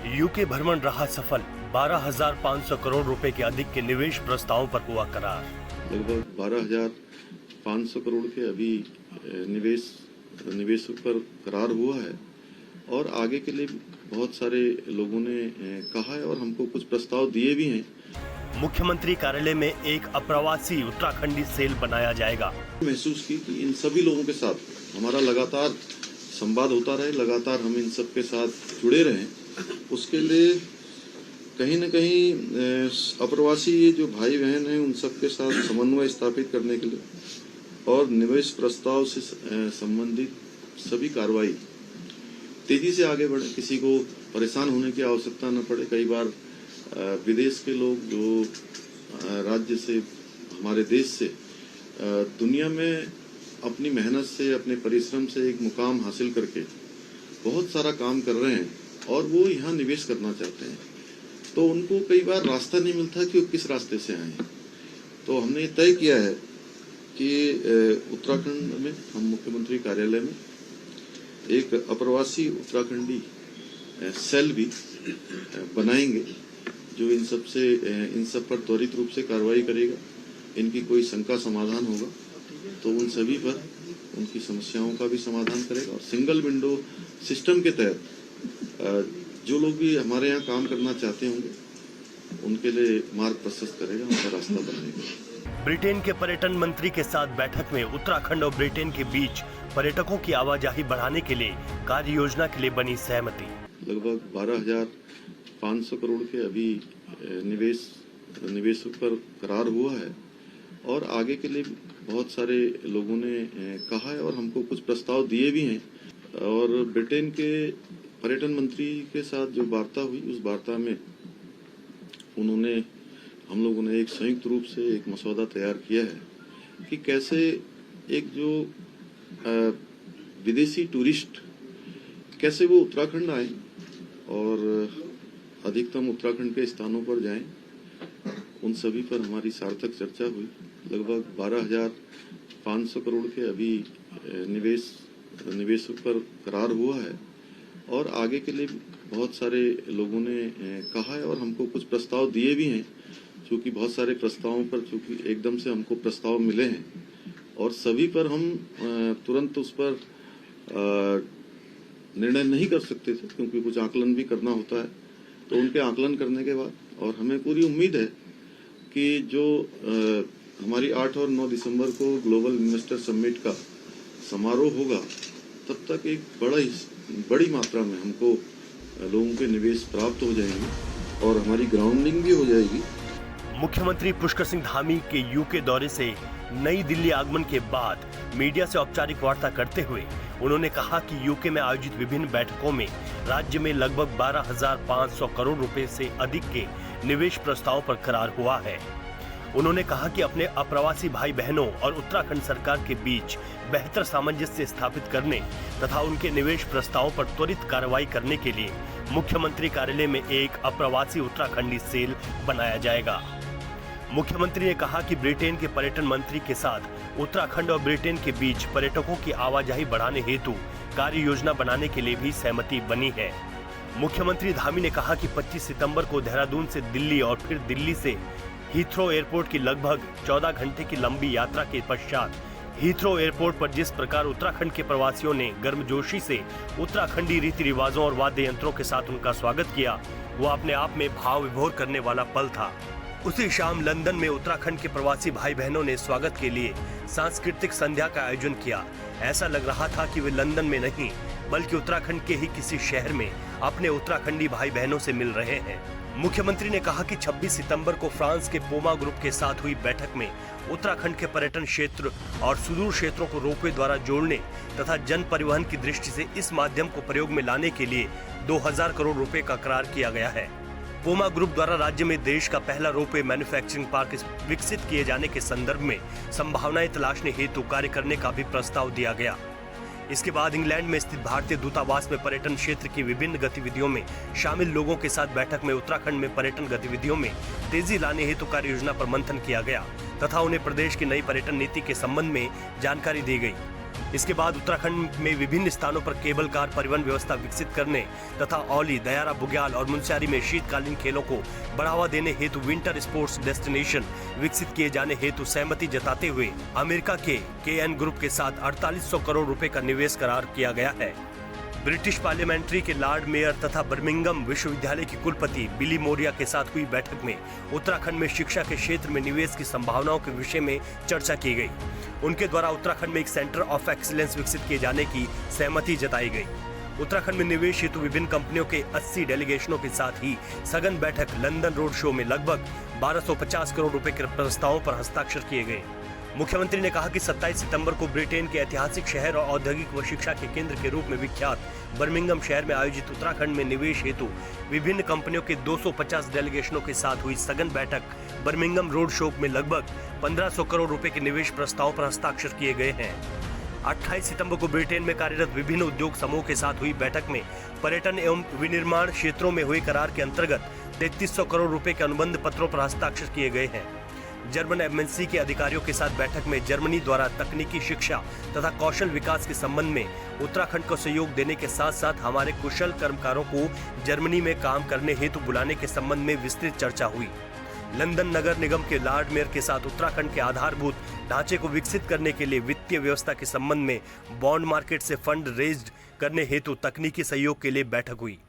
UK भ्रमण रहा सफल। 12,500 करोड़ रुपए के अधिक के निवेश प्रस्तावों पर हुआ करार। लगभग 12,500 करोड़ के अभी निवेश पर करार हुआ है और आगे के लिए बहुत सारे लोगों ने कहा है और हमको कुछ प्रस्ताव दिए भी हैं। मुख्यमंत्री कार्यालय में एक अप्रवासी उत्तराखंडी सेल बनाया जाएगा। महसूस की कि इन सभी लोगों के साथ हमारा लगातार संवाद होता रहे, लगातार हम इन सब के साथ जुड़े रहें। उसके लिए कहीं न कहीं अप्रवासी ये जो भाई बहन हैं उन सब के साथ समन्वय स्थापित करने के लिए और निवेश प्रस्ताव से संबंधित सभी कार्रवाई तेजी से आगे बढ़े, किसी को परेशान होने की आवश्यकता न पड़े। कई बार विदेश के लोग जो राज्य से, हमारे देश से दुनिया में अपनी मेहनत से, अपने परिश्रम से एक मुकाम हासिल करके बहुत सारा काम कर रहे हैं और वो यहाँ निवेश करना चाहते हैं, तो उनको कई बार रास्ता नहीं मिलता कि वो किस रास्ते से आए। तो हमने तय किया है कि उत्तराखंड में हम मुख्यमंत्री कार्यालय में एक अप्रवासी उत्तराखंडी सेल भी बनाएंगे जो इन सब पर त्वरित रूप से कार्रवाई करेगा। इनकी कोई शंका समाधान होगा तो उन सभी पर उनकी समस्याओं का भी समाधान करेगा और सिंगल विंडो सिस्टम के तहत जो लोग भी हमारे यहाँ काम करना चाहते होंगे उनके लिए मार्ग प्रशस्त करेगा, उनका रास्ता बनाएगा। ब्रिटेन के पर्यटन मंत्री के साथ बैठक में उत्तराखंड और ब्रिटेन के बीच पर्यटकों की आवाजाही बढ़ाने के लिए कार्य योजना के लिए बनी सहमति। लगभग 12,500 करोड़ के अभी निवेश पर करार हुआ है और आगे के लिए बहुत सारे लोगों ने कहा है और हमको कुछ प्रस्ताव दिए भी हैं। और ब्रिटेन के पर्यटन मंत्री के साथ जो वार्ता हुई, उस वार्ता में हम लोगों ने एक संयुक्त रूप से एक मसौदा तैयार किया है कि कैसे एक जो विदेशी टूरिस्ट कैसे वो उत्तराखंड आए और अधिकतम उत्तराखंड के स्थानों पर जाएं। उन सभी पर हमारी सार्थक चर्चा हुई। लगभग 12,500 करोड़ के अभी निवेश पर करार हुआ है और आगे के लिए बहुत सारे लोगों ने कहा है और हमको कुछ प्रस्ताव दिए भी हैं। चूँकि बहुत सारे प्रस्तावों पर चूँकि एकदम से हमको प्रस्ताव मिले हैं और सभी पर हम तुरंत उस पर निर्णय नहीं कर सकते थे क्योंकि कुछ आकलन भी करना होता है। तो उनके आकलन करने के बाद और हमें पूरी उम्मीद है कि जो हमारी 8 और 9 दिसंबर को ग्लोबल इन्वेस्टर समिट का समारोह होगा, तब तक एक बड़ी मात्रा में हमको लोगों के निवेश प्राप्त हो जाएंगे और हमारी ग्राउंडिंग भी हो जाएगी। मुख्यमंत्री पुष्कर सिंह धामी के यूके दौरे से नई दिल्ली आगमन के बाद मीडिया से औपचारिक वार्ता करते हुए उन्होंने कहा कि यूके में आयोजित विभिन्न बैठकों में राज्य में लगभग 12,500 करोड़ रुपए से अधिक के निवेश प्रस्तावों पर करार हुआ है। उन्होंने कहा कि अपने अप्रवासी भाई बहनों और उत्तराखंड सरकार के बीच बेहतर सामंजस्य स्थापित करने तथा उनके निवेश प्रस्तावों पर त्वरित कार्रवाई करने के लिए मुख्यमंत्री कार्यालय में एक अप्रवासी उत्तराखंडी सेल बनाया जाएगा। मुख्यमंत्री ने कहा कि ब्रिटेन के पर्यटन मंत्री के साथ उत्तराखंड और ब्रिटेन के बीच पर्यटकों की आवाजाही बढ़ाने हेतु कार्य योजना बनाने के लिए भी सहमति बनी है। मुख्यमंत्री धामी ने कहा कि 25 सितंबर को देहरादून से दिल्ली और फिर दिल्ली से हीथ्रो एयरपोर्ट की लगभग 14 घंटे की लंबी यात्रा के पश्चात हीथ्रो एयरपोर्ट पर जिस प्रकार उत्तराखंड के प्रवासियों ने गर्मजोशी से उत्तराखंडी रीति रिवाजों और वाद्य यंत्रों के साथ उनका स्वागत किया, वो अपने आप में भाव विभोर करने वाला पल था। उसी शाम लंदन में उत्तराखंड के प्रवासी भाई बहनों ने स्वागत के लिए सांस्कृतिक संध्या का आयोजन किया। ऐसा लग रहा था कि वे लंदन में नहीं बल्कि उत्तराखंड के ही किसी शहर में अपने उत्तराखंडी भाई बहनों से मिल रहे हैं। मुख्यमंत्री ने कहा कि 26 सितंबर को फ्रांस के पोमा ग्रुप के साथ हुई बैठक में उत्तराखंड के पर्यटन क्षेत्र और सुदूर क्षेत्रों को रोपवे द्वारा जोड़ने तथा जन परिवहन की दृष्टि से इस माध्यम को प्रयोग में लाने के लिए 2000 करोड़ रुपए का करार किया गया है। पोमा ग्रुप द्वारा राज्य में देश का पहला रोपवे मैन्युफैक्चरिंग पार्क विकसित किए जाने के संदर्भ में संभावनाएं तलाशने हेतु कार्य करने का भी प्रस्ताव दिया गया। इसके बाद इंग्लैंड में स्थित भारतीय दूतावास में पर्यटन क्षेत्र की विभिन्न गतिविधियों में शामिल लोगों के साथ बैठक में उत्तराखंड में पर्यटन गतिविधियों में तेजी लाने हेतु कार्य योजना पर मंथन किया गया तथा उन्हें प्रदेश की नई पर्यटन नीति के संबंध में जानकारी दी गई। इसके बाद उत्तराखंड में विभिन्न स्थानों पर केबल कार परिवहन व्यवस्था विकसित करने तथा औली, दयारा, बुग्याल और मुनस्यारी में शीतकालीन खेलों को बढ़ावा देने हेतु विंटर स्पोर्ट्स डेस्टिनेशन विकसित किए जाने हेतु सहमति जताते हुए अमेरिका के KN ग्रुप के साथ 4800 करोड़ रुपए का निवेश करार किया गया है। ब्रिटिश पार्लियामेंट्री के लॉर्ड मेयर तथा बर्मिंघम विश्वविद्यालय की कुलपति बिली मोरिया के साथ हुई बैठक में उत्तराखंड में शिक्षा के क्षेत्र में निवेश की संभावनाओं के विषय में चर्चा की गई। उनके द्वारा उत्तराखंड में एक सेंटर ऑफ एक्सीलेंस विकसित किए जाने की सहमति जताई गई। उत्तराखंड में निवेश हेतु विभिन्न कंपनियों के 80 डेलीगेशनों के साथ ही सघन बैठक लंदन रोड शो में लगभग 1250 करोड़ रुपए के प्रस्तावों पर हस्ताक्षर किए गए। मुख्यमंत्री ने कहा कि 27 सितंबर को ब्रिटेन के ऐतिहासिक शहर और औद्योगिक व शिक्षा के केंद्र के रूप में विख्यात बर्मिंघम शहर में आयोजित उत्तराखंड में निवेश हेतु विभिन्न कंपनियों के 250 डेलीगेशनों के साथ हुई सघन बैठक बर्मिंघम रोड शो में लगभग 1500 करोड़ रुपए के निवेश प्रस्तावों पर हस्ताक्षर किए गए हैं। 28 सितंबर को ब्रिटेन में कार्यरत विभिन्न उद्योग समूह के साथ हुई बैठक में पर्यटन एवं विनिर्माण क्षेत्रों में हुए करार के अंतर्गत 3300 करोड़ रुपए के अनुबंध पत्रों पर हस्ताक्षर किए गए हैं। जर्मन MNC के अधिकारियों के साथ बैठक में जर्मनी द्वारा तकनीकी शिक्षा तथा कौशल विकास के संबंध में उत्तराखंड को सहयोग देने के साथ साथ हमारे कुशल कर्मकारों को जर्मनी में काम करने हेतु बुलाने के संबंध में विस्तृत चर्चा हुई। लंदन नगर निगम के लॉर्ड मेयर के साथ उत्तराखंड के आधारभूत ढांचे को विकसित करने के लिए वित्तीय व्यवस्था के संबंध में बॉन्ड मार्केट से फंड रेज्ड करने हेतु तकनीकी सहयोग के लिए बैठक हुई।